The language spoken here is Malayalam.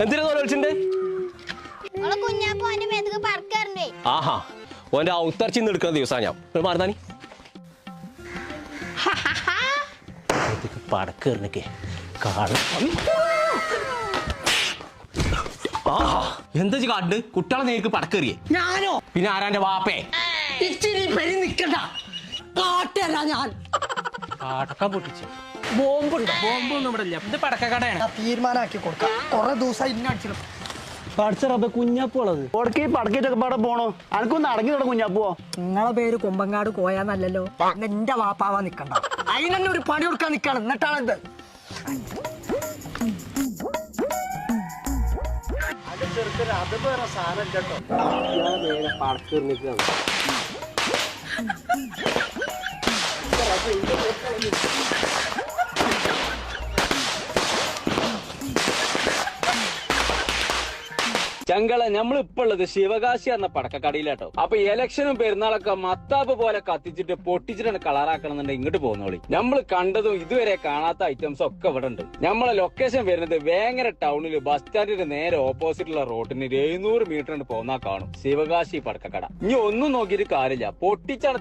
എന്തിനാ വിളിച്ചിണ്ടേ? ആഹാ ഓന്റെ ഔത്തർച്ചിന്ന് എടുക്കുന്ന ദിവസമാണ് ഞാൻ മാറുന്നാനി പടക്കേറിനൊക്കെ എന്താ കാണ്ട് കുട്ടികളെ നേരിക്ക് പടക്കേറിയേ? ഞാനോ? പിന്നെ ആരാന്റെ വാപ്പേ? ഇച്ചിരി പെരി നിക്കണ്ട, കാട്ടല്ല ഞാൻ. പടക്കം പൊട്ടിച്ച് ബോംബുണ്ടോ? ബോംബൊന്നും ഇവിടെ ഇല്ല. ഇത് പടക്കക്കടയാണ്. തീരുമാനമാക്കി കൊടുക്കാം. കൊറേ ദിവസം ഇന്നടിച്ചിടും. പഠിച്ചറബ കുഞ്ഞാപ്പുള്ളത് കൊടുക്കി പടക്കിട്ടൊക്കെ പാടെ പോണോ? അനക്കൊന്ന് അടങ്ങി തുടങ്ങും കുഞ്ഞാപ്പോ. നിങ്ങളെ പേര് കുമ്പങ്ങാട് കോയാന്നല്ലല്ലോ. എന്റെ വാപ്പാവാ നിക്കണ്ട, അതിനെന്നെ ഒരു പണി കൊടുക്കാൻ നിക്കണം. എന്നിട്ടാണെന്ത് അത് വേറെ സാധനം കേട്ടോ. പടക്കേറിനിക്കാണ്. ചങ്കള നമ്മളിപ്പോ ഉള്ളത് ശിവകാശി എന്ന പടക്കക്കടയിലാട്ടോ. അപ്പൊ ഇലക്ഷനും പെരുന്നാളൊക്കെ മത്താപ്പ് പോലെ കത്തിച്ചിട്ട് പൊട്ടിച്ചിട്ടാണ് കളറാക്കണം എന്നുണ്ടെങ്കിൽ ഇങ്ങോട്ട് പോകുന്നോളി. നമ്മൾ കണ്ടതും ഇതുവരെ കാണാത്ത ഐറ്റംസ് ഒക്കെ ഇവിടെ ഉണ്ട്. നമ്മളെ ലൊക്കേഷൻ വരുന്നത് വേങ്ങര ടൗണിൽ ബസ് സ്റ്റാൻഡിന്റെ നേരെ ഓപ്പോസിറ്റുള്ള റോഡിന് 700 മീറ്റർ പോന്നാ കാണും ശിവകാശി പടക്കക്കട. ഇനി ഒന്നും നോക്കിയിട്ട് കാര്യമില്ല, പൊട്ടിച്ചട